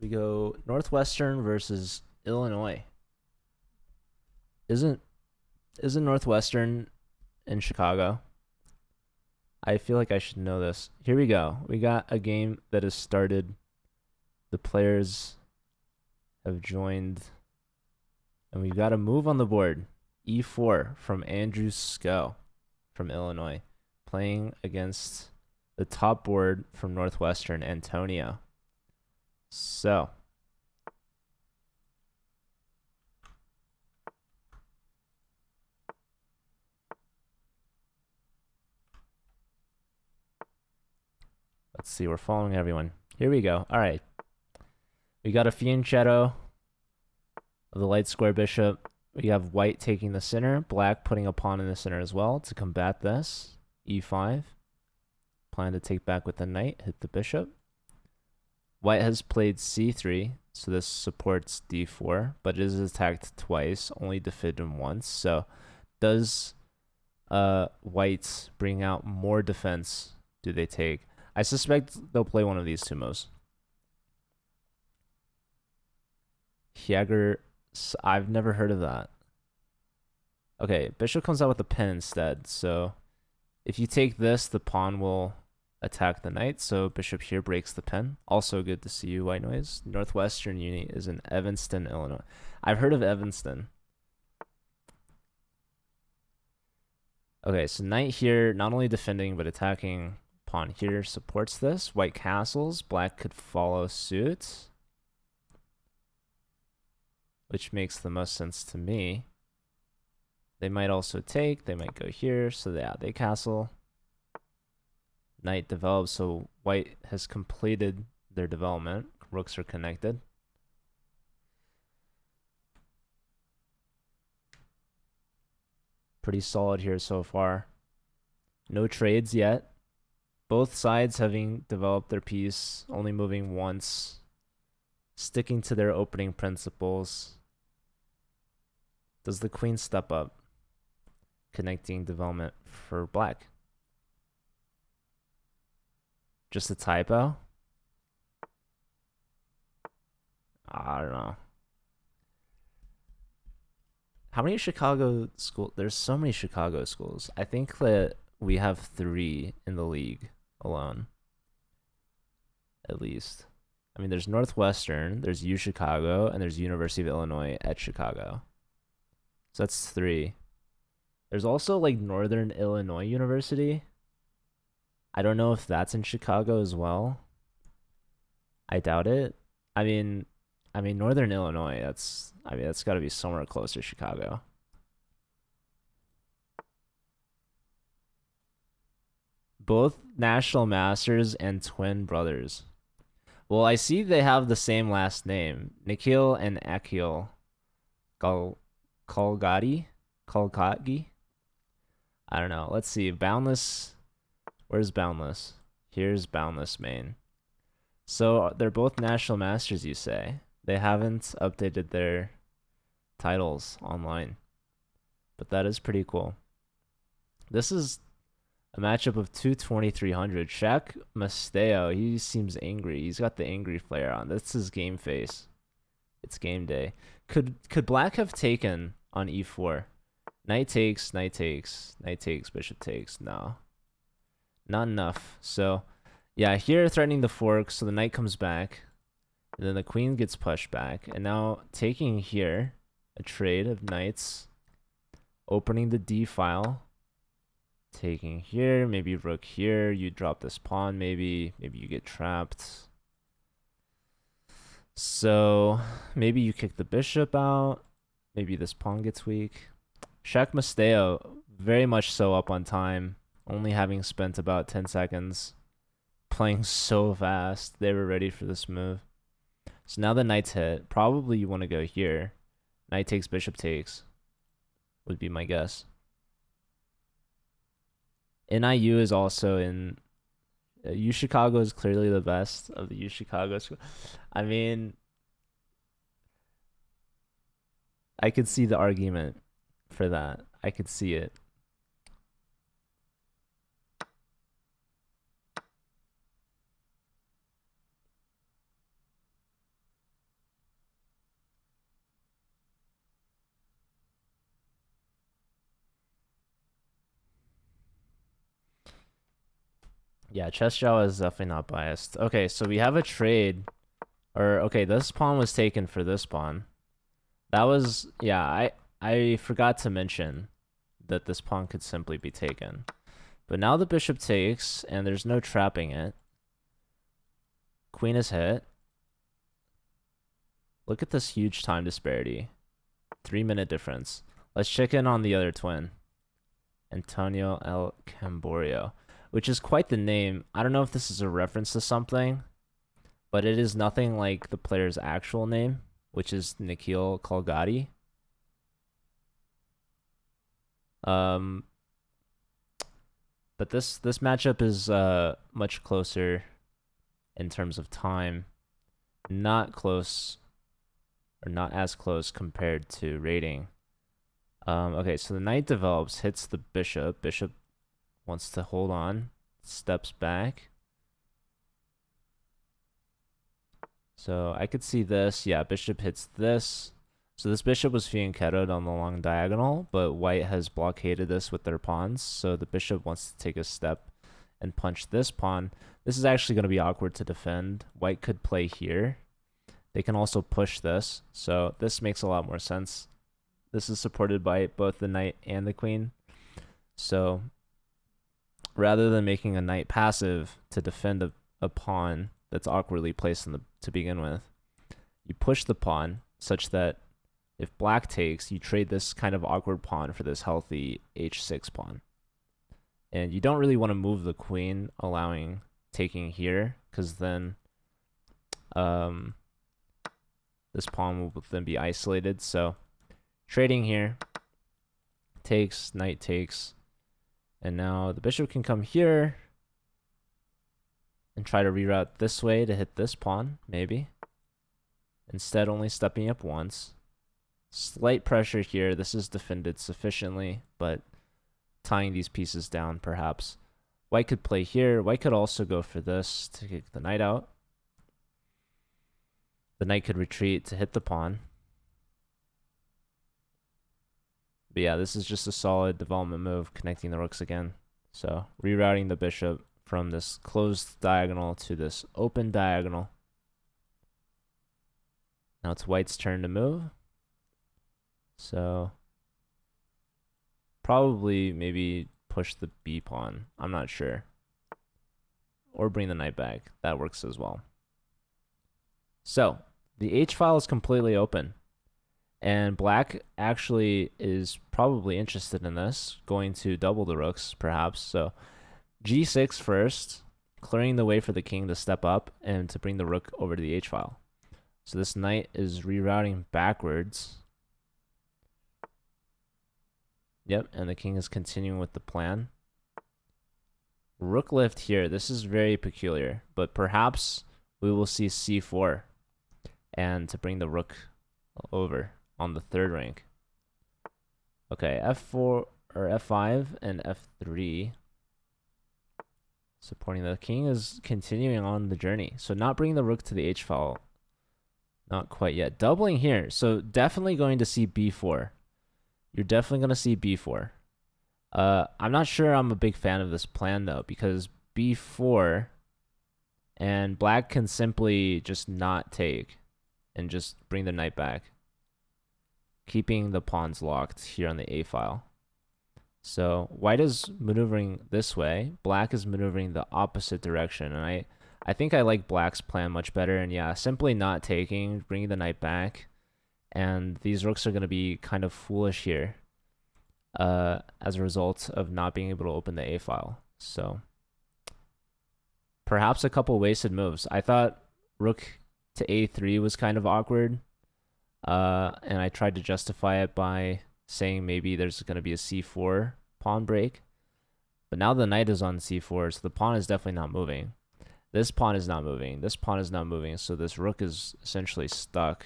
We go Northwestern versus Illinois. Isn't Northwestern in Chicago? I feel like I should know this. Here we go. We got a game that has started. The players have joined. And we've got a move on the board. E4 from Andrew Sco from Illinois. Playing against the top board from Northwestern, Antonio. So. Let's see, we're following everyone. Here we go. All right. We got a fianchetto of the light square bishop. We have white taking the center, black putting a pawn in the center as well to combat this. E5. Plan to take back with the knight, hit the bishop. White has played C3, so this supports D4, but it is attacked twice, only defended once. So does white bring out more defense? Do they take? I suspect they'll play one of these two moves. Jaeger, I've never heard of that. Okay, bishop comes out with a pin instead. So if you take this, the pawn will attack the knight. So bishop here breaks the pin. Also good to see you, White Noise. Northwestern Uni is in Evanston, Illinois. I've heard of Evanston. Okay, so knight here, not only defending, but attacking. Pawn here supports this. White castles. Black could follow suit, which makes the most sense to me. They might also take. They might go here. So yeah, they castle. Knight develops. So white has completed their development. Rooks are connected. Pretty solid here so far. No trades yet. Both sides having developed their piece, only moving once, sticking to their opening principles. Does the queen step up? Connecting development for black. Just a typo? I don't know. How many Chicago schools? There's so many Chicago schools. I think that we have 3 in the league alone. At least. I mean, there's Northwestern, there's U Chicago, and there's University of Illinois at Chicago. So that's 3. There's also like Northern Illinois University. I don't know if that's in Chicago as well. I doubt it. I mean Northern Illinois, that's got to be somewhere close to Chicago. Both national masters and twin brothers. Well, I see they have the same last name. Nikhil and Akhil Kalgati? I don't know. Let's see. Boundless. Where's Boundless? Here's Boundless main. So they're both national masters, you say. They haven't updated their titles online. But that is pretty cool. This is a matchup of 22300. Shaq Masteo, he seems angry. He's got the angry flare on. That's his game face. It's game day. Could black have taken on e4? Knight takes, knight takes, knight takes, bishop takes. No. Not enough. So, yeah, here threatening the fork, so the knight comes back. And then the queen gets pushed back. And now taking here, a trade of knights. Opening the d file. Taking here, maybe rook here. You drop this pawn, maybe you get trapped. So maybe you kick the bishop out. Maybe this pawn gets weak. Shaq Masteo, very much so up on time. Only having spent about 10 seconds. Playing so fast. They were ready for this move. So now the knight's hit. Probably you want to go here. Knight takes, bishop takes. Would be my guess. NIU is also in. U Chicago is clearly the best of the U Chicago school. I mean, I could see the argument for that. I could see it. Yeah, chess Java is definitely not biased. Okay, so we have a trade. Or, okay, this pawn was taken for this pawn. That was, yeah, I forgot to mention that this pawn could simply be taken. But now the bishop takes, and there's no trapping it. Queen is hit. Look at this huge time disparity. 3-minute difference. Let's check in on the other twin. Antonio El Camborio, which is quite the name. I don't know if this is a reference to something, but it is nothing like the player's actual name, which is Nikhil Kalgati. But this matchup is much closer in terms of time. Not close, or not as close compared to rating. Okay, so the knight develops, hits the bishop. Bishop wants to hold on, steps back. So I could see this. Yeah, bishop hits this. So this bishop was fianchettoed on the long diagonal, but white has blockaded this with their pawns. So the bishop wants to take a step and punch this pawn. This is actually going to be awkward to defend. White could play here. They can also push this. So this makes a lot more sense. This is supported by both the knight and the queen. So rather than making a knight passive to defend a pawn that's awkwardly placed to begin with, you push the pawn such that if black takes, you trade this kind of awkward pawn for this healthy h6 pawn. And you don't really want to move the queen, allowing taking here, because then this pawn will then be isolated. So trading here, takes, knight takes, and now the bishop can come here and try to reroute this way to hit this pawn, maybe. Instead, only stepping up once. Slight pressure here. This is defended sufficiently, but tying these pieces down, perhaps. White could play here. White could also go for this to kick the knight out. The knight could retreat to hit the pawn. But yeah, this is just a solid development move, connecting the rooks again. So rerouting the bishop from this closed diagonal to this open diagonal. Now it's white's turn to move. So probably maybe push the b pawn. I'm not sure. Or bring the knight back. That works as well. So the h file is completely open. And black actually is probably interested in this, going to double the rooks, perhaps. So g6 first, clearing the way for the king to step up and to bring the rook over to the h file. So this knight is rerouting backwards. Yep, and the king is continuing with the plan. Rook lift here. This is very peculiar, but perhaps we will see c4 and to bring the rook over on the third rank. Okay, f4 or f5 and f3. Supporting the king is continuing on the journey. So not bringing the rook to the h file. Not quite yet. Doubling here. So definitely going to see b4. You're definitely going to see b4. I'm not sure I'm a big fan of this plan, though, because b4 and black can simply just not take and just bring the knight back, keeping the pawns locked here on the a file. So white is maneuvering this way. Black is maneuvering the opposite direction. And I think I like black's plan much better. And yeah, simply not taking, bringing the knight back. And these rooks are going to be kind of foolish here as a result of not being able to open the a file. So perhaps a couple wasted moves. I thought rook to a3 was kind of awkward. And I tried to justify it by saying maybe there's going to be a c4 pawn break. But now the knight is on c4, so the pawn is definitely not moving. This pawn is not moving. This pawn is not moving, so this rook is essentially stuck.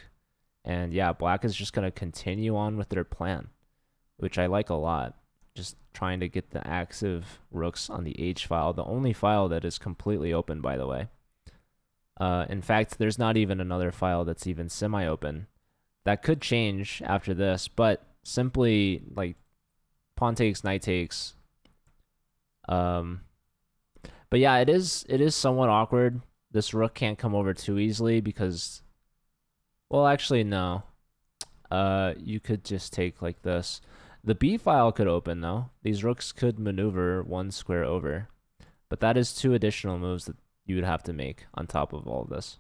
And yeah, black is just going to continue on with their plan, which I like a lot. Just trying to get the active rooks on the h file, the only file that is completely open, by the way. In fact, there's not even another file that's even semi-open. That could change after this, but simply like pawn takes, knight takes. But yeah, it is somewhat awkward. This rook can't come over too easily because, well, actually no. You could just take like this. The b file could open though. These rooks could maneuver one square over, but that is two additional moves that you would have to make on top of all of this.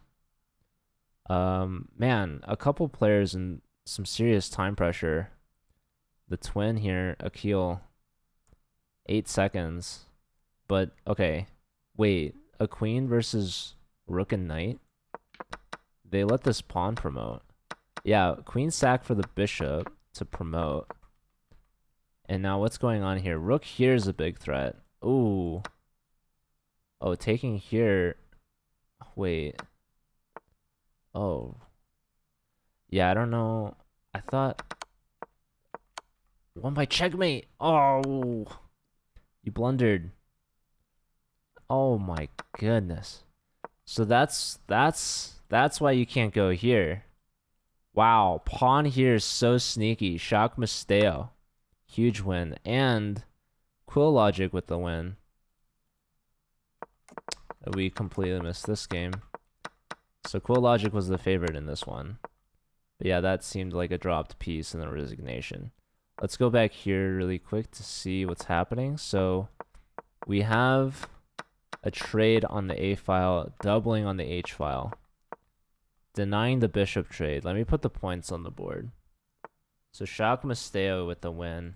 Man, a couple players in some serious time pressure. The twin here, Akil, 8 seconds. But okay, wait, a queen versus rook and knight? They let this pawn promote. Yeah, queen sack for the bishop to promote. And now what's going on here? Rook here is a big threat. Ooh. Oh, taking here. Wait. Oh. Yeah, I don't know. I thought... Won by checkmate. Oh. You blundered. Oh my goodness. So that's why you can't go here. Wow, pawn here is so sneaky. Shock Misteo. Huge win. And Quill Logic with the win. We completely missed this game. So Quill Logic was the favorite in this one. But yeah, that seemed like a dropped piece in the resignation. Let's go back here really quick to see what's happening. So we have a trade on the A file, doubling on the H file. Denying the bishop trade. Let me put the points on the board. So Shock Misteo with the win.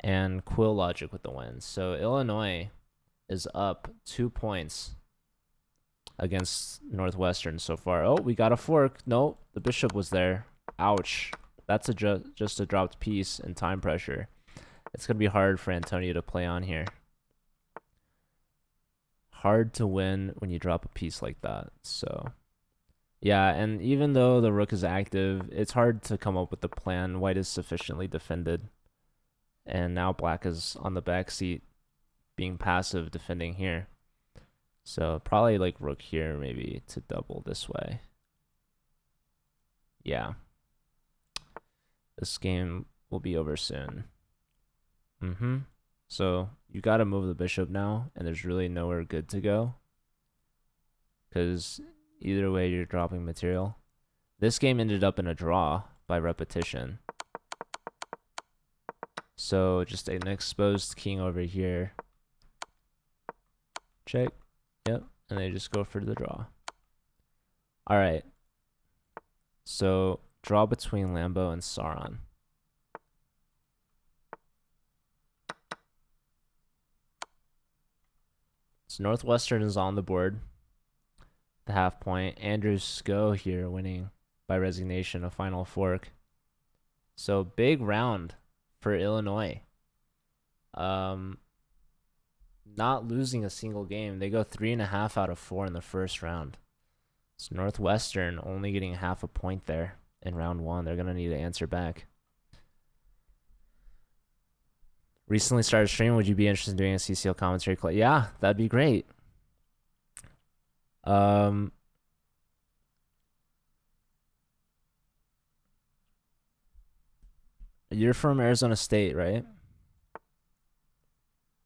And Quill Logic with the win. So Illinois is up 2 points against Northwestern so far. Oh, we got a fork. No, the bishop was there. Ouch. That's just a dropped piece and time pressure. It's going to be hard for Antonio to play on here. Hard to win when you drop a piece like that. So, yeah, and even though the rook is active, it's hard to come up with a plan. White is sufficiently defended. And now black is on the back seat, being passive, defending here. So probably like rook here, maybe to double this way. Yeah. This game will be over soon. So you got to move the bishop now, and there's really nowhere good to go. Because either way, you're dropping material. This game ended up in a draw by repetition. So just an exposed king over here. Check. Yep. And they just go for the draw. All right. So draw between Lambo and Sauron. So Northwestern is on the board. The half point. Andrew Sko here winning by resignation, a final fork. So big round for Illinois. Not losing a single game. They go 3.5 out of 4 in the first round. So Northwestern only getting half a point there in round 1. They're going to need to answer back. Recently started streaming. Would you be interested in doing a CCL commentary club? Yeah, that'd be great. You're from Arizona State, right?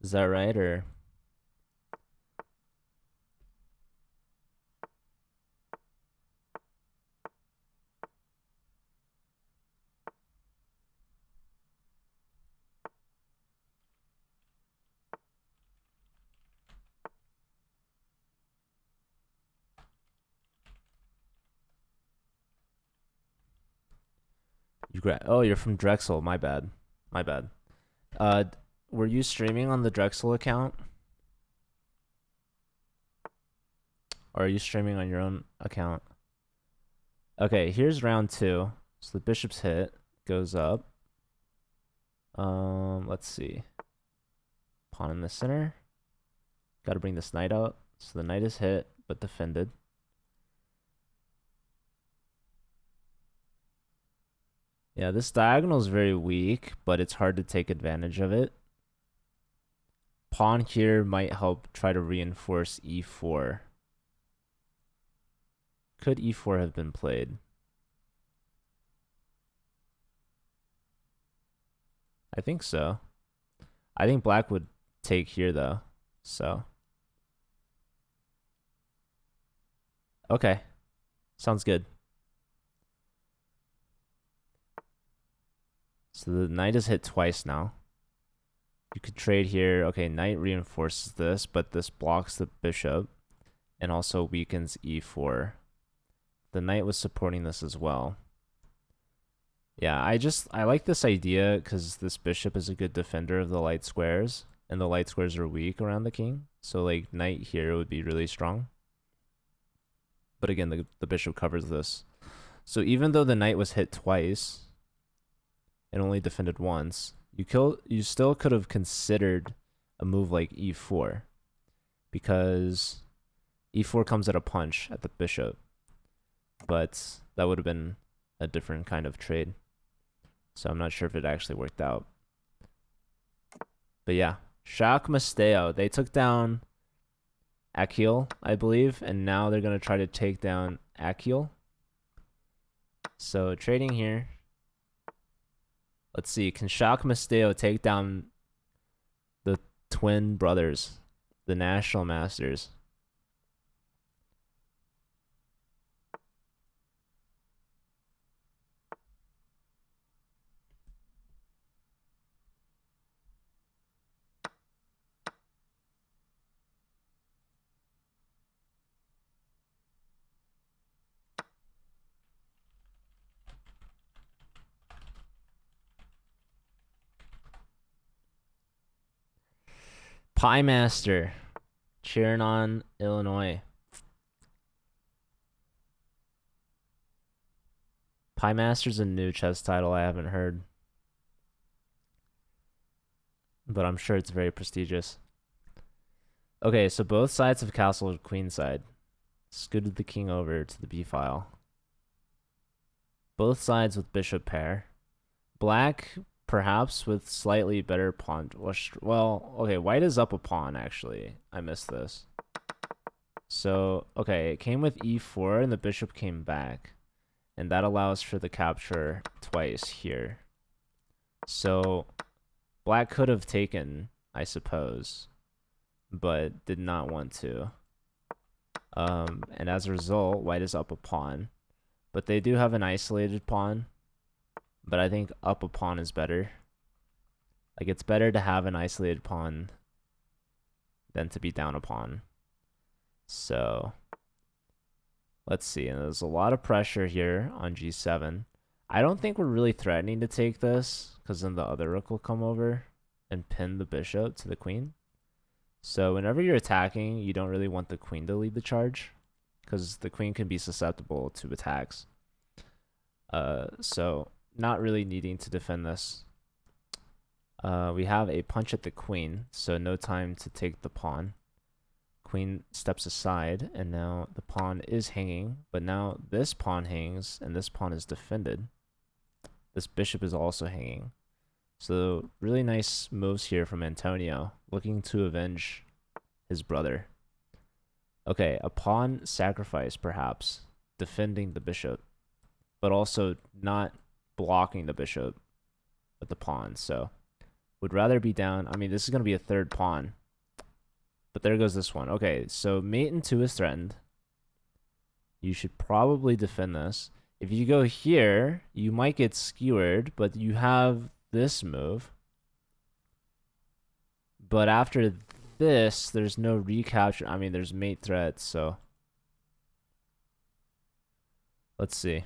Is that right, or? Oh, you're from Drexel. My bad. My bad. Were you streaming on the Drexel account? Or are you streaming on your own account? Okay, here's round 2. So the bishop's hit, goes up. Let's see. Pawn in the center. Got to bring this knight out. So the knight is hit, but defended. Yeah, this diagonal is very weak, but it's hard to take advantage of it. Pawn here might help try to reinforce e4. Could e4 have been played? I think so. I think black would take here, though. So Okay. Sounds good. So the knight is hit twice now. You could trade here. Okay, knight reinforces this, but this blocks the bishop and also weakens e4. The knight was supporting this as well. Yeah, I like this idea because this bishop is a good defender of the light squares, and the light squares are weak around the king. So like knight here would be really strong. But again, the bishop covers this. So even though the knight was hit twice and only defended once, you still could have considered a move like e4 because e4 comes at a punch at the bishop. But that would have been a different kind of trade. So I'm not sure if it actually worked out. But yeah, Shock Masteo. They took down Akil, I believe, and now they're going to try to take down Akil. So trading here. Let's see. Can Shock Masteo take down the twin brothers, the national masters? Pie Master, Chiron, Illinois. Pie Master's a new chess title I haven't heard, but I'm sure it's very prestigious. Okay, so both sides have castled queenside. Scooted the king over to the b file. Both sides with bishop pair. Black, perhaps with slightly better pawn. Well, okay, white is up a pawn, actually. I missed this. So, okay, it came with e4, and the bishop came back. And that allows for the capture twice here. So, black could have taken, I suppose, but did not want to. And as a result, white is up a pawn. But they do have an isolated pawn. But I think up a pawn is better. Like, it's better to have an isolated pawn than to be down a pawn. So, let's see. And there's a lot of pressure here on g7. I don't think we're really threatening to take this, because then the other rook will come over and pin the bishop to the queen. So whenever you're attacking, you don't really want the queen to lead the charge, because the queen can be susceptible to attacks. So not really needing to defend this. We have a punch at the queen, so no time to take the pawn. Queen steps aside, and now the pawn is hanging, but now this pawn hangs, and this pawn is defended. This bishop is also hanging. So really nice moves here from Antonio, looking to avenge his brother. Okay, a pawn sacrifice, perhaps, defending the bishop, but also not blocking the bishop with the pawn. So would rather be down. I mean, this is going to be a third pawn, but there goes this one. Okay, so mate in 2 is threatened. You should probably defend this. If you go here, you might get skewered, but you have this move. But after this, there's no recapture. I mean, there's mate threat, so let's see.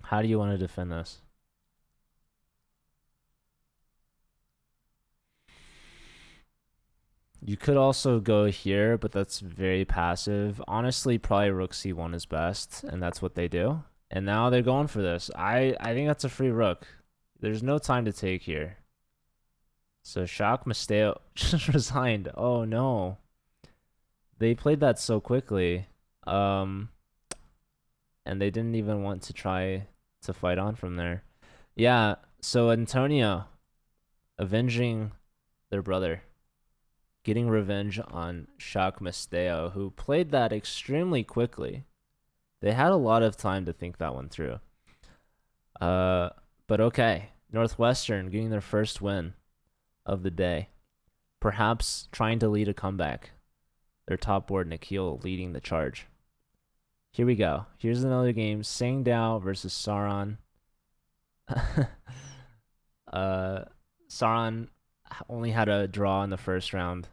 How do you want to defend this? You could also go here, but that's very passive. Honestly, probably rook c1 is best, and that's what they do. And now they're going for this. I think that's a free rook. There's no time to take here. So Shock Masteo just resigned. Oh no. They played that so quickly. And they didn't even want to try to fight on from there. Yeah, so Antonio avenging their brother. Getting revenge on Shock Masteo, who played that extremely quickly. They had a lot of time to think that one through. But okay. Northwestern getting their first win of the day. Perhaps trying to lead a comeback. Their top board, Nikhil, leading the charge. Here we go. Here's another game. Sangdao versus Sauron. Sauron only had a draw in the first round.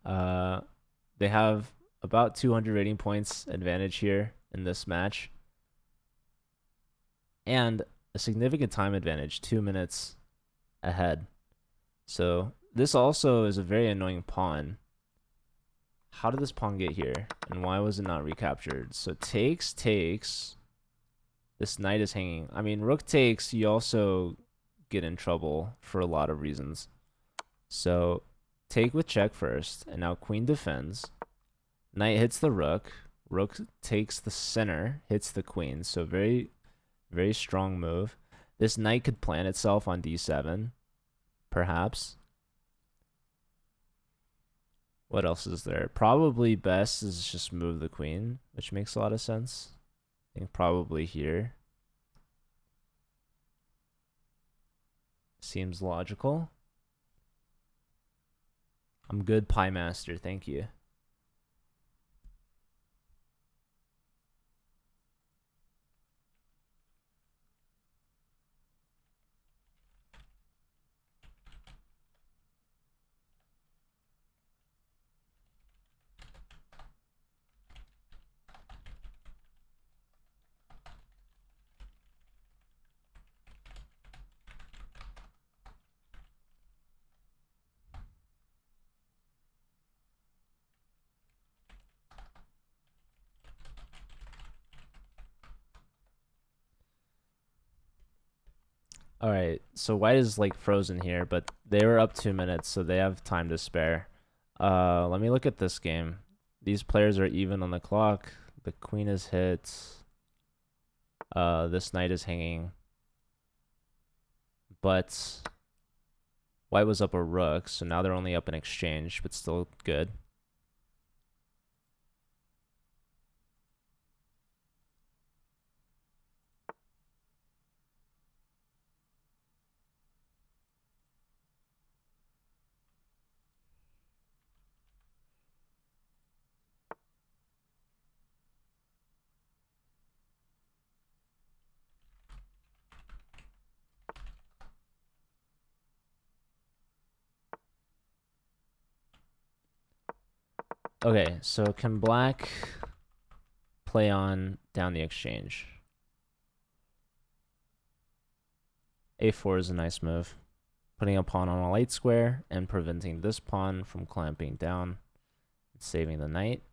They have about 200 rating points advantage here in this match. And a significant time advantage, 2 minutes ahead. So this also is a very annoying pawn. How did this pawn get here? And why was it not recaptured? So takes. This knight is hanging. I mean, rook takes, you also get in trouble for a lot of reasons. So take with check first, and now queen defends. Knight hits the rook. Rook takes the center, hits the queen. So very, very strong move. This knight could plant itself on d7, perhaps. What else is there? Probably best is just move the queen, which makes a lot of sense. I think probably here. Seems logical. I'm good, Pie Master. Thank you. All right, so white is like frozen here, but they were up 2 minutes, so they have time to spare. Let me look at this game. These players are even on the clock. The queen is hit. This knight is hanging. But white was up a rook, so now they're only up an exchange, but still good. Okay, so can black play on down the exchange? A4 is a nice move. Putting a pawn on a light square and preventing this pawn from clamping down, saving the knight.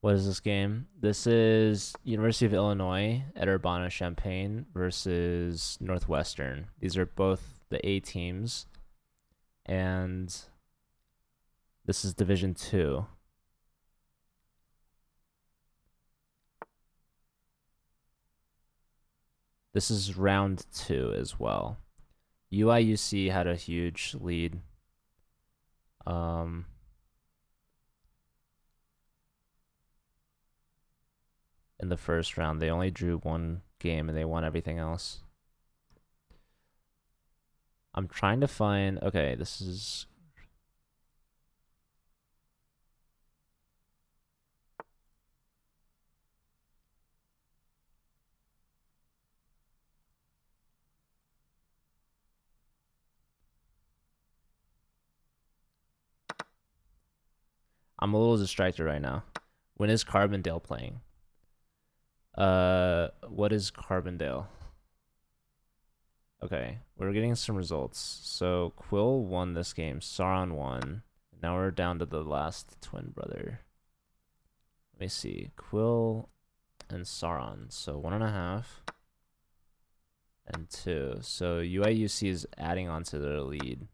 What is this game? This is University of Illinois at Urbana-Champaign versus Northwestern. These are both the A teams, and this is Division 2. This is round 2 as well. UIUC had a huge lead. In the first round, they only drew one game and they won everything else. I'm trying to find, okay, this is I'm a little distracted right now. When is Carbondale playing? What is Carbondale? Okay, we're getting some results. So Quill won this game. Sauron won. Now we're down to the last twin brother. Let me see. Quill and Sauron. So 1.5 and 2. So UIUC is adding on to their lead.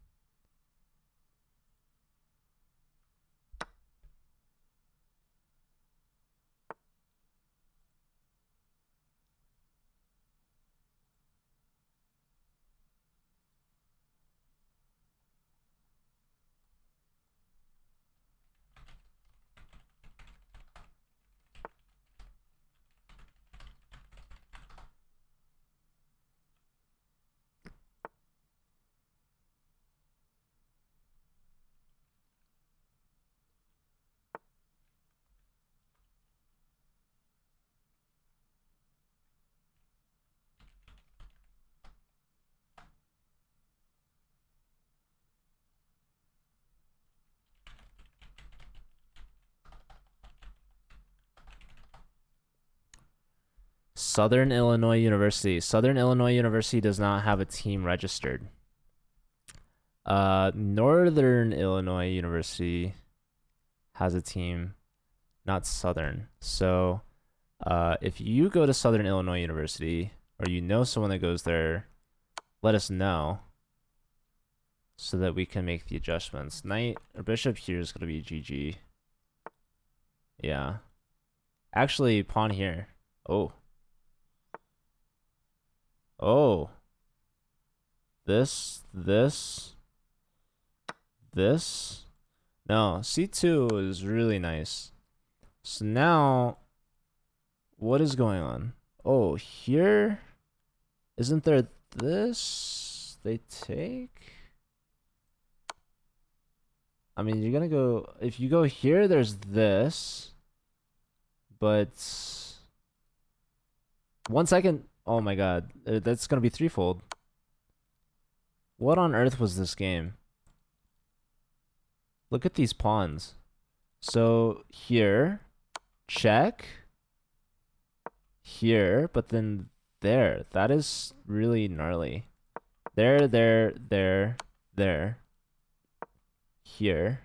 Southern Illinois University. Southern Illinois University does not have a team registered. Northern Illinois University has a team, not Southern. So if you go to Southern Illinois University or you know someone that goes there, let us know so that we can make the adjustments. Knight or bishop here is going to be GG. Yeah. Actually, pawn here. Oh. Oh. This. No, C2 is really nice. So now, what is going on? Oh, here? Isn't there this? They take? I mean, you're gonna go... If you go here, there's this. But... 1 second. Oh my god. That's gonna be threefold. What on earth was this game? Look at these pawns. So here, check. Here, but then there. That is really gnarly. There. Here.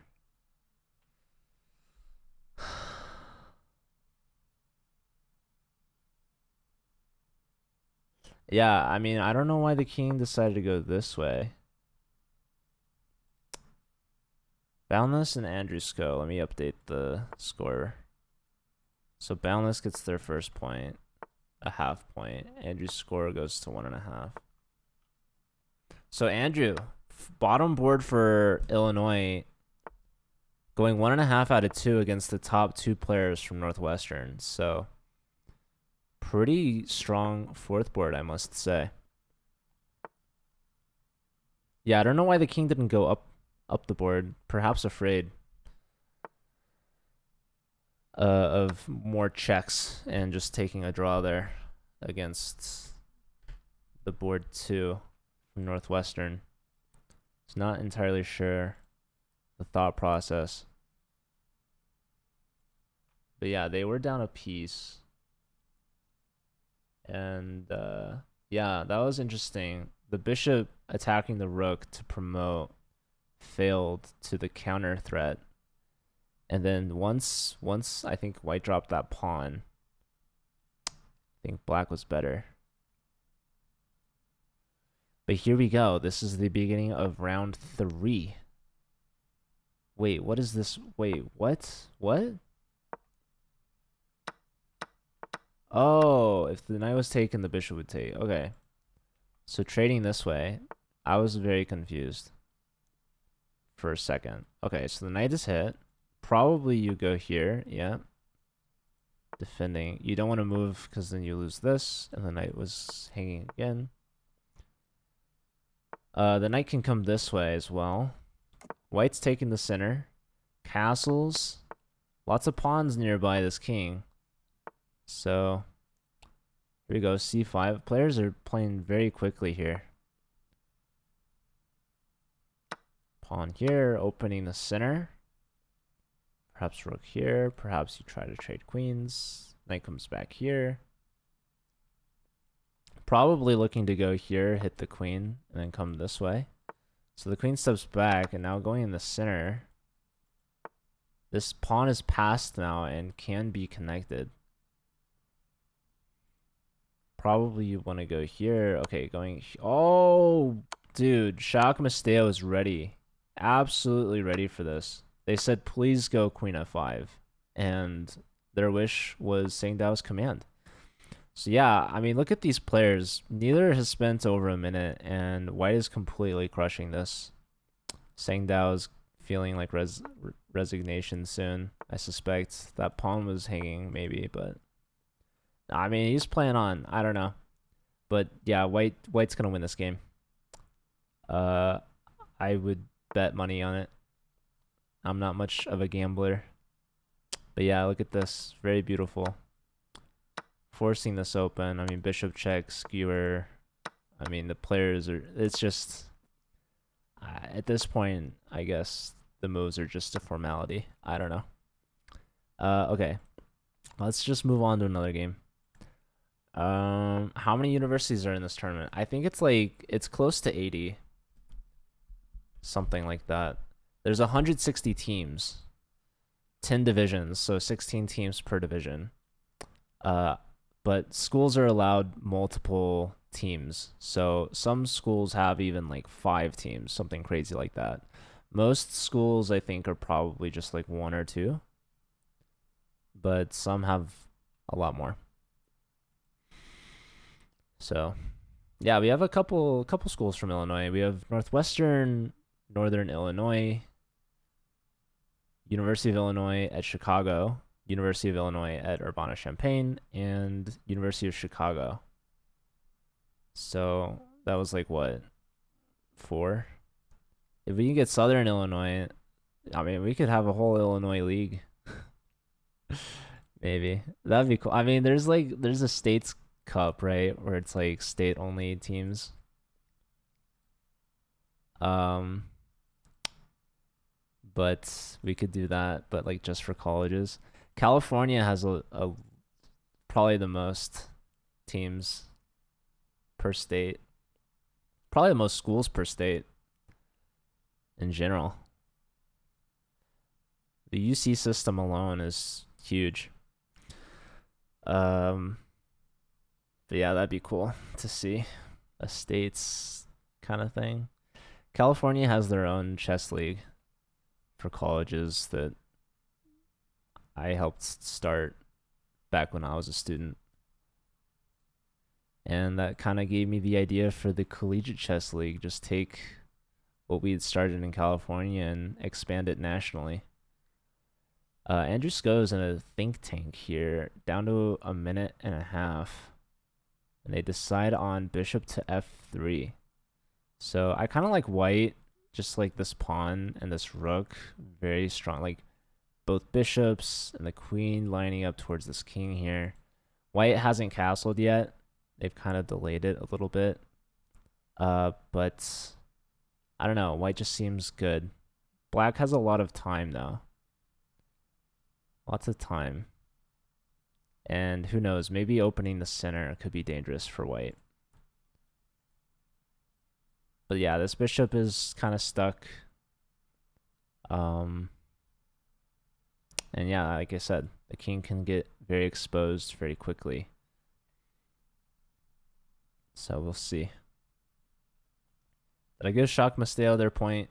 Yeah, I mean, I don't know why the king decided to go this way. Boundless and Andrews go. Let me update the score. So Boundless gets their first point, a half point. Andrew's score goes to 1.5. So Andrew, bottom board for Illinois, going 1.5 out of 2 against the top 2 players from Northwestern. So pretty strong fourth board, I must say. Yeah, I don't know why the king didn't go up the board. Perhaps afraid of more checks and just taking a draw there against the board 2 from Northwestern. It's not entirely sure the thought process. But yeah, they were down a piece. And yeah, that was interesting. The bishop attacking the rook to promote failed to the counter threat. And then once I think white dropped that pawn, I think black was better. But here we go. This is the beginning of round 3. Wait, what is this? Wait, what? What? Oh, if the knight was taken, the bishop would take. Okay. So trading this way, I was very confused for a second. Okay, so the knight is hit. Probably you go here, yeah. Defending. You don't want to move because then you lose this, and the knight was hanging again. The knight can come this way as well. White's taking the center. Castles. Lots of pawns nearby this king. So, here we go, c5. Players are playing very quickly here. Pawn here, opening the center. Perhaps rook here. Perhaps you try to trade queens. Knight comes back here. Probably looking to go here, hit the queen, and then come this way. So the queen steps back, and now going in the center. This pawn is passed now and can be connected. Probably you want to go here. Okay, going. Oh, dude, Shock Masteo is ready. Absolutely ready for this. They said, please go queen f5. And their wish was Sangdao's command. So yeah, I mean, look at these players. Neither has spent over a minute, and White is completely crushing this. Sangdao's feeling like resignation soon. I suspect that pawn was hanging maybe, but I mean, he's playing on. I don't know. But yeah, White's gonna win this game. I would bet money on it. I'm not much of a gambler. But yeah, look at this. Very beautiful. Forcing this open. I mean, bishop check, skewer. I mean, the players are... It's just... at this point, I guess the moves are just a formality. I don't know. Okay. Let's just move on to another game. How many universities are in this tournament? I think it's close to 80. Something like that. There's 160 teams. 10 divisions, so 16 teams per division. But schools are allowed multiple teams. So some schools have even like 5 teams, something crazy like that. Most schools, I think, are probably just like 1 or 2. But some have a lot more. So, yeah, we have a couple schools from Illinois. We have Northwestern, Northern Illinois, University of Illinois at Chicago, University of Illinois at Urbana-Champaign, and University of Chicago. So that was like what, 4? If we can get Southern Illinois, I mean, we could have a whole Illinois league. Maybe that'd be cool. I mean, there's a states cup, right, where it's like state only teams. But we could do that, but like just for colleges. California has a probably the most teams per state. Probably the most schools per state in general. The UC system alone is huge. But yeah, that'd be cool to see a states kind of thing. California has their own chess league for colleges that I helped start back when I was a student. And that kind of gave me the idea for the collegiate chess league. Just take what we had started in California and expand it nationally. Andrew Sko's in a think tank here, down to a minute and a half. And they decide on bishop to f3. So I kind of like white, just like this pawn and this rook, very strong. Like both bishops and the queen lining up towards this king here. White hasn't castled yet. They've kind of delayed it a little bit. But I don't know. White just seems good. Black has a lot of time though. Lots of time. And who knows, maybe opening the center could be dangerous for white. But yeah, this bishop is kind of stuck. And yeah, like I said, the king can get very exposed very quickly. So we'll see. Did I give Shock Masteo their point?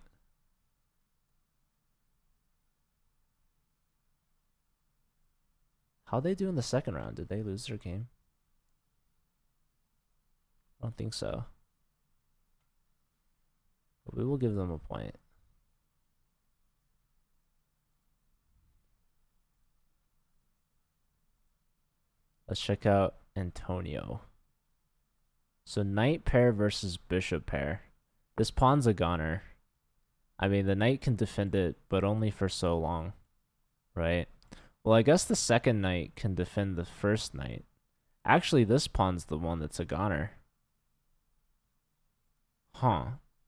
How'd they do in the second round? Did they lose their game? I don't think so. But we will give them a point. Let's check out Antonio. So knight pair versus bishop pair. This pawn's a goner. I mean, the knight can defend it, but only for so long, right? Well, I guess the second knight can defend the first knight. Actually, this pawn's the one that's a goner. Huh.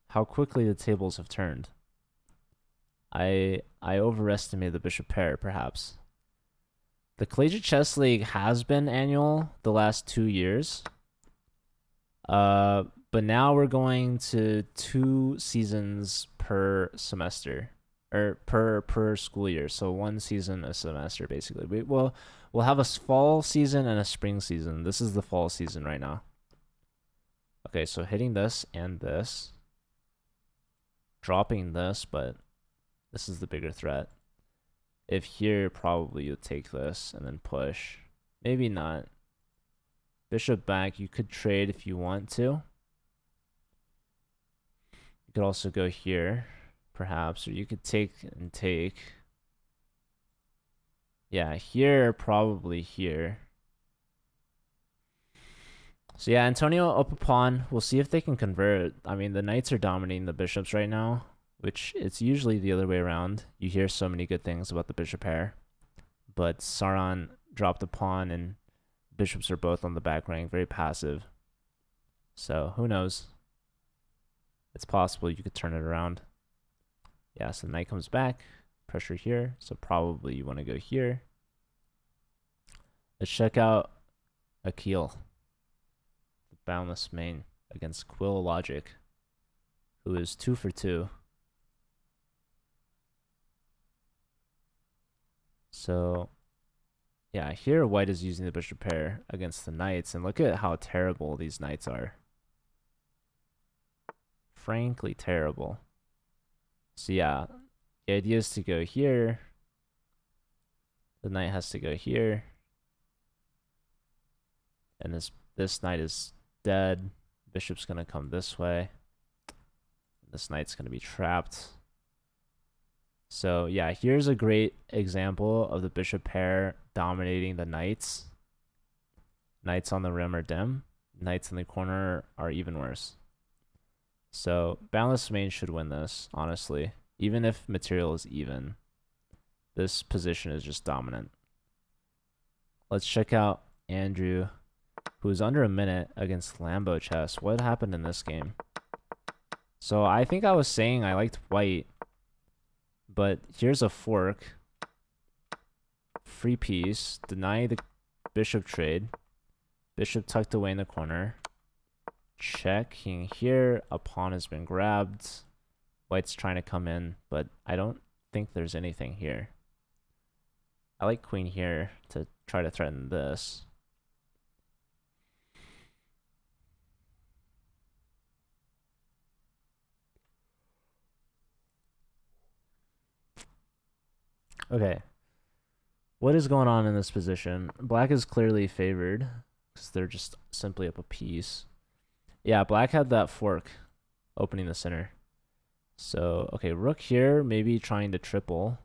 How quickly the tables have turned. I overestimated the bishop pair, perhaps. The Collegiate Chess League has been annual the last 2 years. But now we're going to 2 seasons per semester. or per school year. So one season a semester basically. We'll have a fall season and a spring season. This is the fall season right now. Okay, so hitting this and this, dropping this, but this is the bigger threat. If here, probably you'll take this and then push. Maybe not. Bishop back, you could trade if you want to. You could also go here, perhaps, or you could take and take. Yeah, here, probably here. So yeah, Antonio up a pawn. We'll see if they can convert. I mean, the knights are dominating the bishops right now, which it's usually the other way around. You hear so many good things about the bishop pair, but Saran dropped a pawn and bishops are both on the back rank, very passive. So who knows? It's possible you could turn it around. Yeah, so the knight comes back, pressure here. So probably you want to go here. Let's check out Akil, the boundless main, against Quill Logic, who is 2 for 2. So yeah, here white is using the bishop pair against the knights, and look at how terrible these knights are. Frankly terrible. So yeah, the idea is to go here. The knight has to go here. And this knight is dead. Bishop's gonna come this way. This knight's gonna be trapped. So yeah, here's a great example of the bishop pair dominating the knights. Knights on the rim are dim. Knights in the corner are even worse. So boundless main should win this, honestly. Even if material is even, this position is just dominant. Let's check out Andrew, who's under a minute against Lambo Chess. What happened in this game? So I think I was saying I liked white, but here's a fork. Free piece. Deny the bishop trade. Bishop tucked away in the corner. Check. King here. A pawn has been grabbed. White's trying to come in, but I don't think there's anything here. I like queen here to try to threaten this. Okay. What is going on in this position? Black is clearly favored because they're just simply up a piece. Yeah, black had that fork opening the center. So, okay, rook here, maybe trying to triple.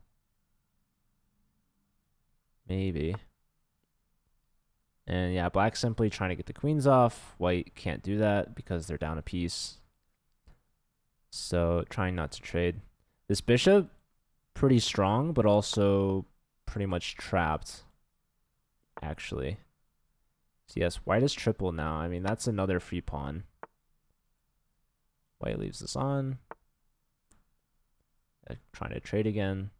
Maybe. And yeah, black simply trying to get the queens off. White can't do that because they're down a piece. So, trying not to trade. This bishop, pretty strong, but also pretty much trapped, actually. So yes, white is triple now. I mean, that's another free pawn. White leaves this on. Trying to trade again.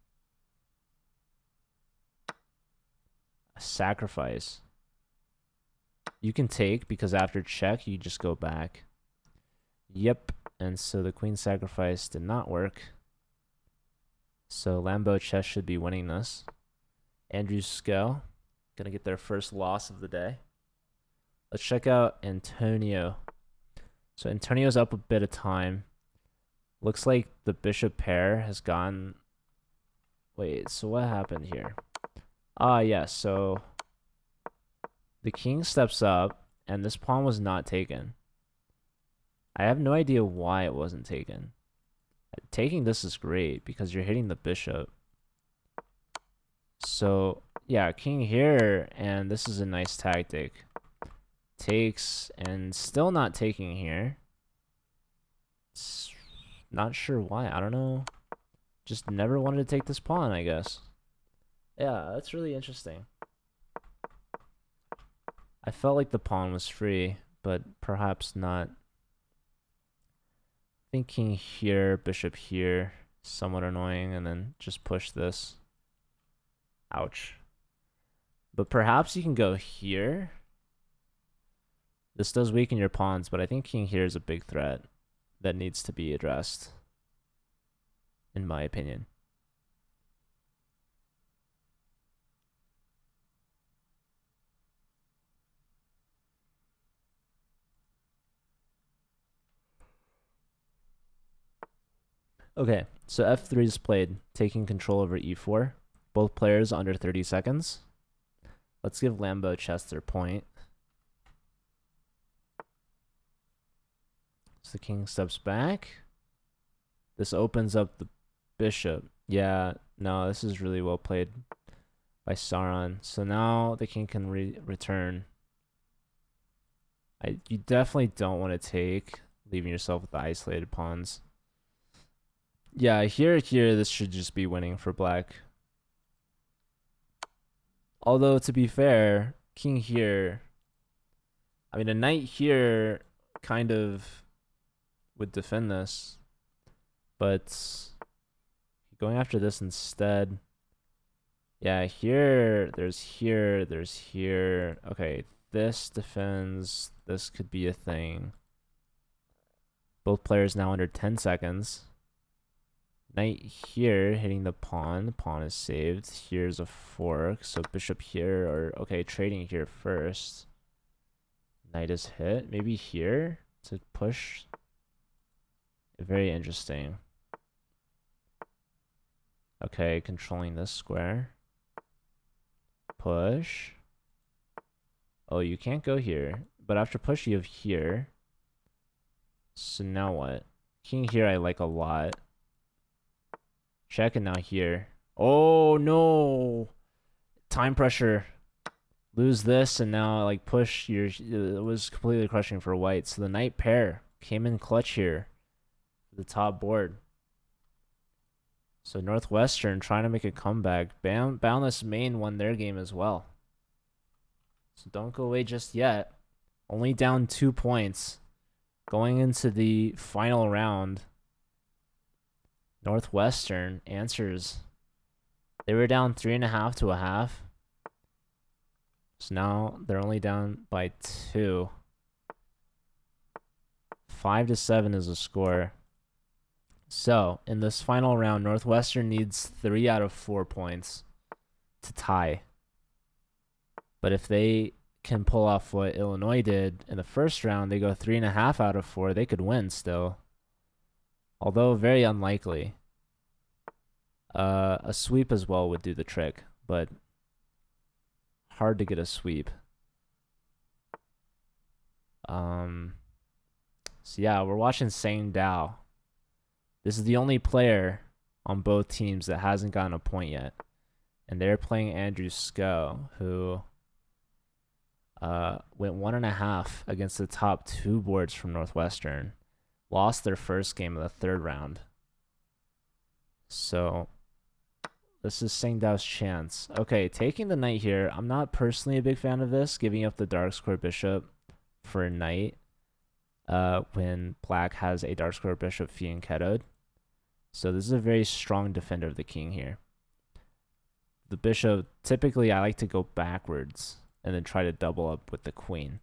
A sacrifice. You can take because after check, you just go back. Yep. And so the queen sacrifice did not work. So Lambo Chess should be winning this. Andrew Skell gonna get their first loss of the day. Let's check out Antonio. So Antonio's up a bit of time. Looks like the bishop pair has gone. Wait, so what happened here? Yeah, so the king steps up and this pawn was not taken. I have no idea why it wasn't taken. Taking this is great because you're hitting the bishop. So yeah, king here, and this is a nice tactic. Takes and still not taking here. Not sure why. I don't know. Just never wanted to take this pawn, I guess. Yeah, that's really interesting. I felt like the pawn was free, but perhaps not. I think king here, bishop here, somewhat annoying, and then just push this. Ouch. But perhaps you can go here. This does weaken your pawns, but I think king here is a big threat that needs to be addressed, in my opinion. Okay, so f3 is played, taking control over e4. Both players under 30 seconds. Let's give Lambeau chess their point. So the king steps back. This opens up the bishop. Yeah, no, this is really well played by Sauron. So now the king can return. You definitely don't want to take, leaving yourself with the isolated pawns. Yeah, here, this should just be winning for black. Although, to be fair, king here, I mean, a knight here kind of would defend this, but going after this instead. Yeah, there's here. Okay, this defends. This could be a thing. Both players now under 10 seconds. Knight here hitting the pawn. The pawn is saved. Here's a fork. So bishop here, or okay, trading here first. Knight is hit. Maybe here to push. Very interesting. Okay, controlling this square. Push. Oh, you can't go here. But after push, you have here. So now what? King here I like a lot. Check, and now here. Oh, no. Time pressure. Lose this, and now like push. It was completely crushing for white. So the knight pair came in clutch here. The top board. So Northwestern trying to make a comeback. Boundless Maine won their game as well. So don't go away just yet. Only down 2 points. Going into the final round. Northwestern answers. They were down 3.5 to a half. So now they're only down by 2. 5-7 is the score. So in this final round, Northwestern needs 3 out of 4 points to tie. But if they can pull off what Illinois did in the first round, they go 3.5 out of 4. They could win still, although very unlikely. A sweep as well would do the trick, but hard to get a sweep. So yeah, we're watching Sang Dao. This is the only player on both teams that hasn't gotten a point yet, and they're playing Andrew Sko, who went 1.5 against the top 2 boards from Northwestern. Lost their first game of the 3rd round. So this is Sang Dao's chance. Okay, taking the knight here. I'm not personally a big fan of this, giving up the dark square bishop for a knight when black has a dark square bishop fianchettoed. So this is a very strong defender of the king here. The bishop, typically I like to go backwards and then try to double up with the queen.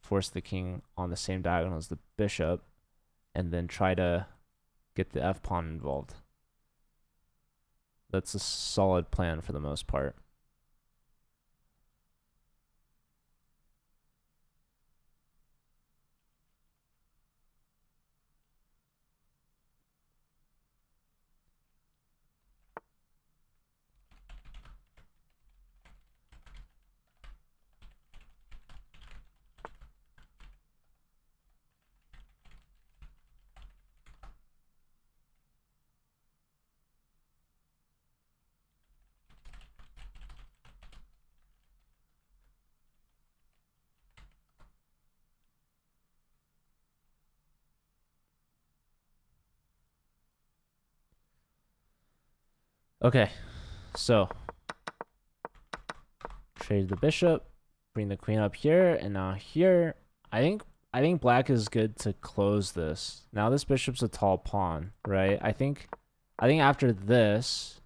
Force the king on the same diagonal as the bishop, and then try to get the f-pawn involved. That's a solid plan for the most part. Okay, so trade the bishop, bring the queen up here, and now here, I think black is good to close this. Now this bishop's a tall pawn, right? I think after this,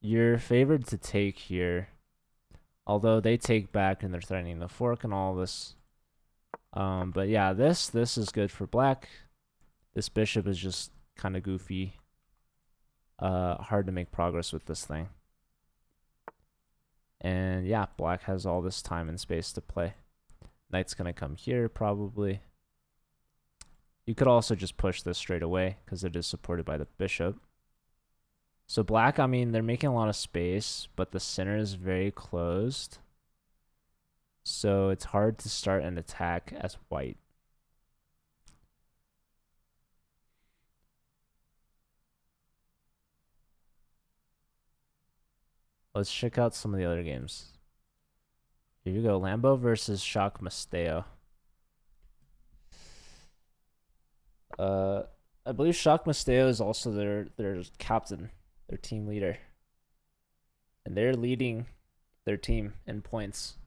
you're favored to take here. Although they take back and they're threatening the fork and all this. But yeah, this is good for black. This bishop is just kind of goofy. Hard to make progress with this thing. And yeah, black has all this time and space to play. Knight's gonna come here probably. You could also just push this straight away because it is supported by the bishop. So black, I mean, they're making a lot of space, but the center is very closed. So it's hard to start an attack as white. Let's check out some of the other games. Here you go, Lambo versus Shock Masteo. I believe Shock Masteo is also their captain, their team leader. And they're leading their team in points.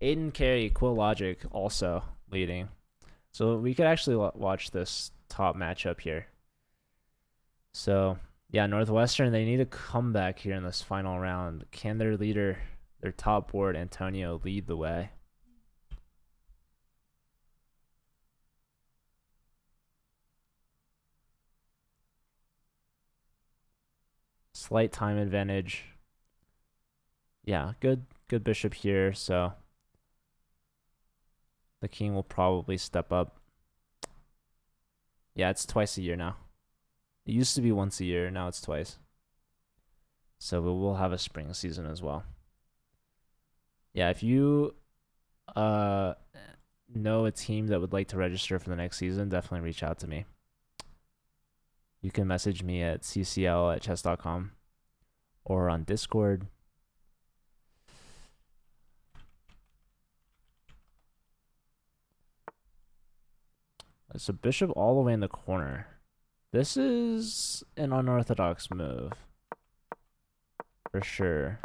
Aiden Carey, Quill Logic also leading. So we could actually watch this top matchup here. So yeah, Northwestern, they need a comeback here in this final round. Can their leader, their top board, Antonio, lead the way? Slight time advantage. Yeah, good bishop here, so the king will probably step up. Yeah, it's twice a year now. It used to be once a year, now it's twice. So we will have a spring season as well. Yeah, if you know a team that would like to register for the next season, definitely reach out to me. You can message me at ccl@chess.com or on Discord. It's a bishop all the way in the corner. This is an unorthodox move, for sure.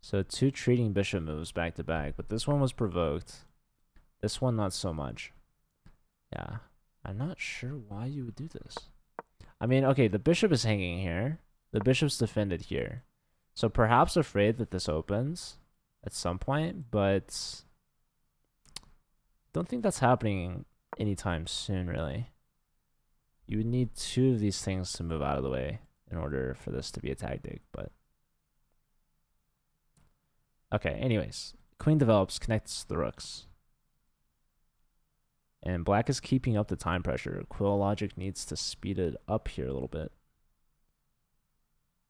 So 2 treating bishop moves back to back, but this one was provoked. This one, not so much. Yeah, I'm not sure why you would do this. I mean, okay, the bishop is hanging here. The bishop's defended here. So perhaps afraid that this opens at some point, but don't think that's happening anytime soon, really. You would need 2 of these things to move out of the way in order for this to be a tactic, but okay, anyways. Queen develops, connects the rooks. And black is keeping up the time pressure. Quill Logic needs to speed it up here a little bit.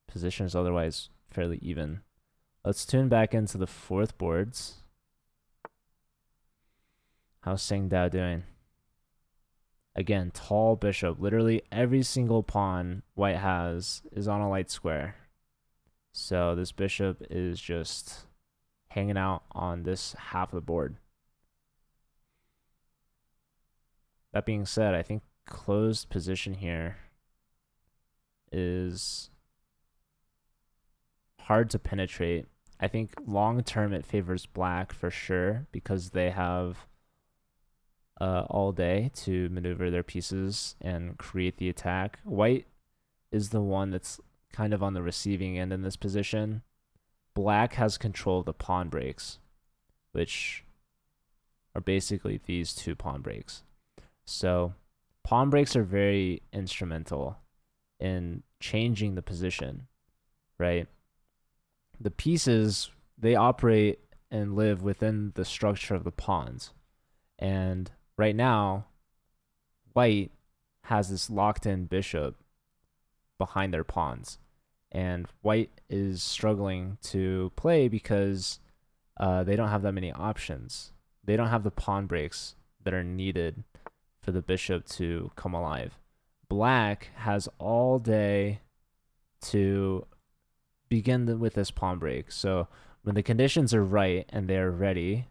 Position is otherwise fairly even. Let's tune back into the 4th boards. How's Sing Dao doing? Again, tall bishop. Literally every single pawn white has is on a light square. So this bishop is just hanging out on this half of the board. That being said, I think closed position here is hard to penetrate. I think long term it favors black for sure because they have all day to maneuver their pieces and create the attack. White is the one that's kind of on the receiving end in this position. Black has control of the pawn breaks, which are basically these 2 pawn breaks. So pawn breaks are very instrumental in changing the position, right? The pieces, they operate and live within the structure of the pawns. And right now, white has this locked-in bishop behind their pawns. And white is struggling to play because they don't have that many options. They don't have the pawn breaks that are needed for the bishop to come alive. Black has all day to begin with this pawn break. So when the conditions are right and they're ready,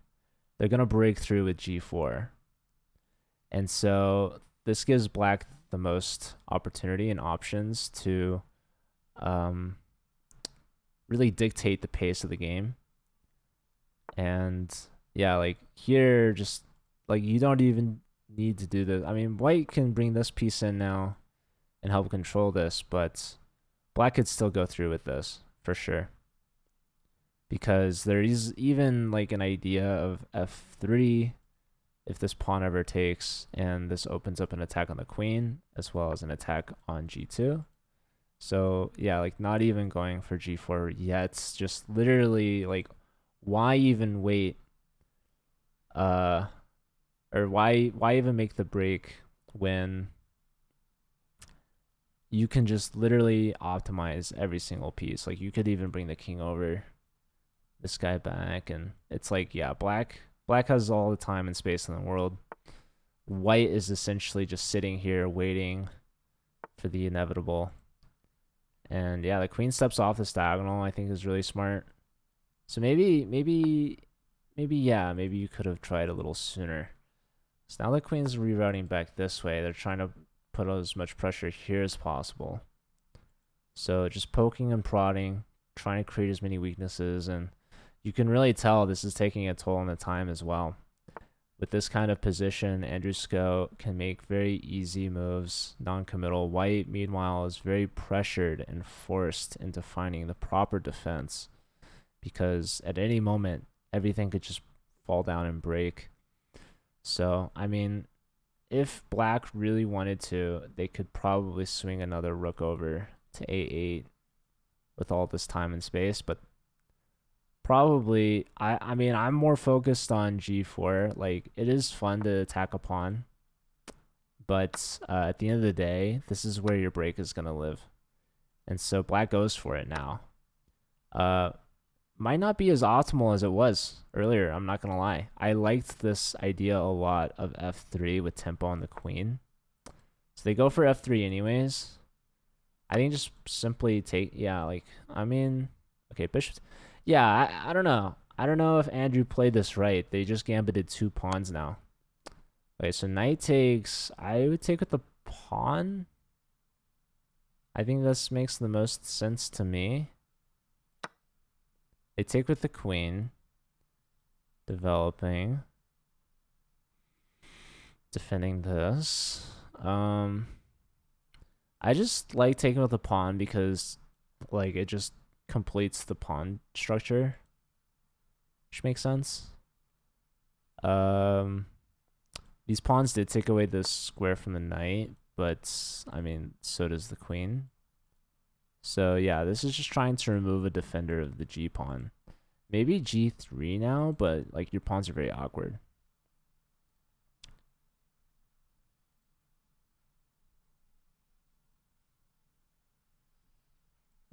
they're going to break through with g4. And so this gives black the most opportunity and options to really dictate the pace of the game. And yeah, like here, just like you don't even need to do this. I mean, white can bring this piece in now and help control this, but black could still go through with this for sure. Because there is even like an idea of f3 if this pawn ever takes, and this opens up an attack on the queen as well as an attack on g2. So yeah, like not even going for g4 yet. Just literally like, why even wait Or why even make the break when you can just literally optimize every single piece? Like you could even bring the king over, this guy back, and it's like, yeah, black has all the time and space in the world. White is essentially just sitting here waiting for the inevitable. And yeah, the queen steps off this diagonal, I think is really smart. So maybe you could have tried a little sooner. So now the queen's rerouting back this way. They're trying to put as much pressure here as possible. So just poking and prodding, trying to create as many weaknesses, and you can really tell this is taking a toll on the time as well. With this kind of position, Andrew Sko can make very easy moves, non-committal. White, meanwhile, is very pressured and forced into finding the proper defense because at any moment, everything could just fall down and break. So, I mean, if black really wanted to, they could probably swing another rook over to a8 with all this time and space, but probably I mean I'm more focused on g4. Like it is fun to attack a pawn, but at the end of the day, this is where your break is gonna live, and so black goes for it now. Might not be as optimal as it was earlier, I'm not gonna lie. I liked this idea a lot of f3 with tempo on the queen, so they go for f3 anyways. I think just simply take, yeah, like I mean, okay, bishop. Yeah, I don't know. I don't know if Andrew played this right. They just gambited 2 pawns now. Okay, so knight takes. I would take with the pawn. I think this makes the most sense to me. They take with the queen. Developing. Defending this. I just like taking with the pawn because like it just completes the pawn structure, which makes sense. These pawns did take away this square from the knight, but I mean, so does the queen. So yeah, this is just trying to remove a defender of the g pawn. Maybe g3 now, but like your pawns are very awkward.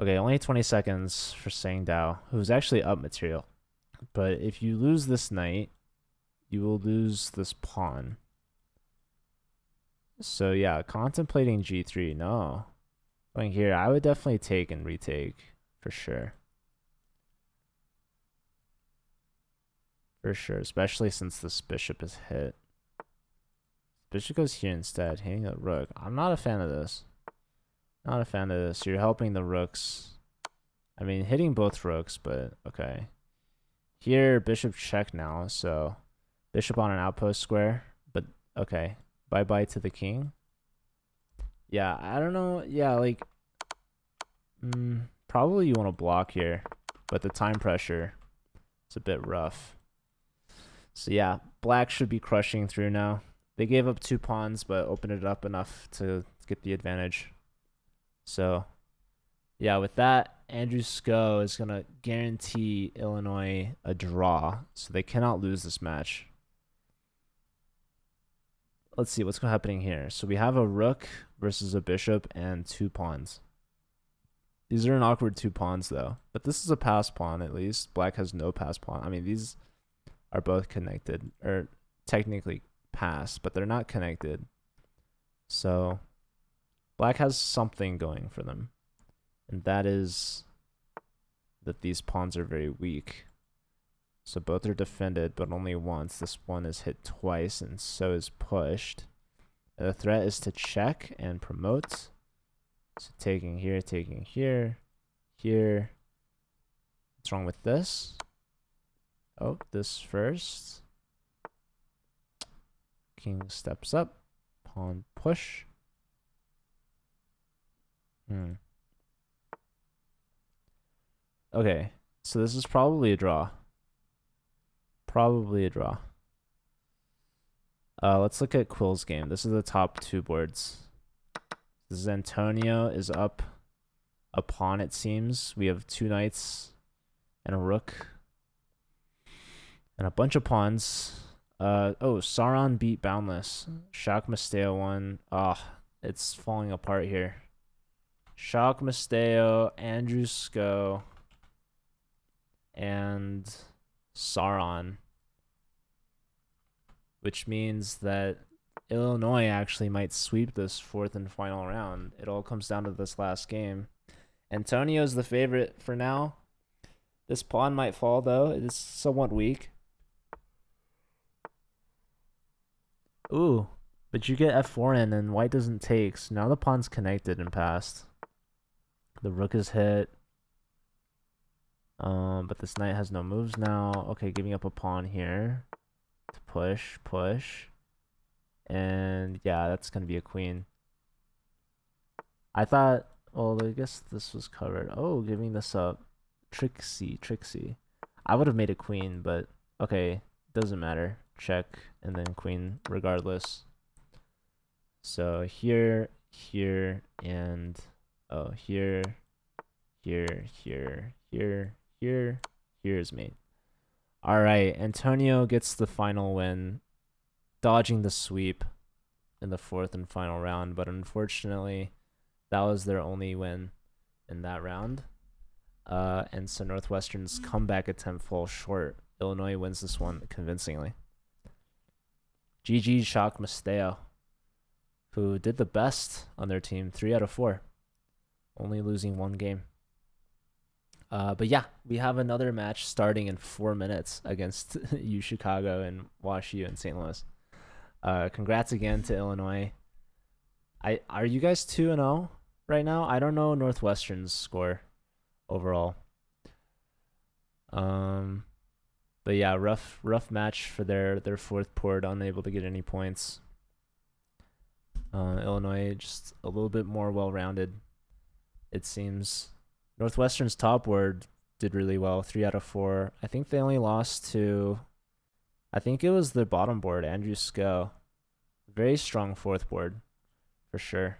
Okay, only 20 seconds for Sang Dao, who's actually up material. But if you lose this knight, you will lose this pawn. So yeah, contemplating g3. No. Going here, I would definitely take and retake for sure. For sure, especially since this bishop is hit. Bishop goes here instead, hitting a rook. I'm not a fan of this. Not a fan of this. You're helping the rooks. I mean, hitting both rooks, but okay. Here, bishop check now, so bishop on an outpost square, but okay. Bye-bye to the king. Yeah, I don't know. Yeah, like, probably you want to block here, but the time pressure is a bit rough. So yeah, black should be crushing through now. They gave up 2 pawns, but opened it up enough to get the advantage. So yeah, with that, Andrew Sko is going to guarantee Illinois a draw, so they cannot lose this match. Let's see what's happening here. So we have a rook versus a bishop and 2 pawns. These are an awkward 2 pawns, though. But this is a pass pawn, at least. Black has no pass pawn. I mean, these are both connected, or technically passed, but they're not connected. So black has something going for them. And that is that these pawns are very weak. So both are defended, but only once. This one is hit twice, and so is pushed. And the threat is to check and promote. So taking here, here. What's wrong with this? Oh, this first. King steps up. Pawn push. Okay, so this is probably a draw. Probably a draw. Let's look at Quill's game. This is the top 2 boards. This is Antonio is up a pawn, it seems. We have 2 knights and a rook. And a bunch of pawns. Oh, Sauron beat Boundless. Shock Misteo won. It's falling apart here. Shock Misteo, Andrew Sko, and Sauron. Which means that Illinois actually might sweep this fourth and final round. It all comes down to this last game. Antonio's the favorite for now. This pawn might fall, though. It is somewhat weak. Ooh, but you get f4 in, and white doesn't take. So now the pawn's connected and passed. The rook is hit. But this knight has no moves now. Okay, giving up a pawn here to push. And yeah, that's going to be a queen. I thought, well, I guess this was covered. Oh, giving this up. Tricksy. I would have made a queen, but okay, doesn't matter. Check, and then queen regardless. So here, and oh, here is mate. All right, Antonio gets the final win, dodging the sweep in the fourth and final round, but unfortunately, that was their only win in that round. And so Northwestern's comeback attempt falls short. Illinois wins this one convincingly. GG Shock Misteo, who did the best on their team, 3 out of 4, only losing one game. But yeah, we have another match starting in 4 minutes against U Chicago and Wash U and St. Louis. Congrats again to Illinois. Are you guys 2-0 right now? I don't know Northwestern's score overall. But yeah, rough match for their fourth port, unable to get any points. Illinois just a little bit more well-rounded, it seems. Northwestern's top board did really well, 3 out of 4. I think they only lost to, I think it was the bottom board, Andrew Sko. Very strong fourth board, for sure.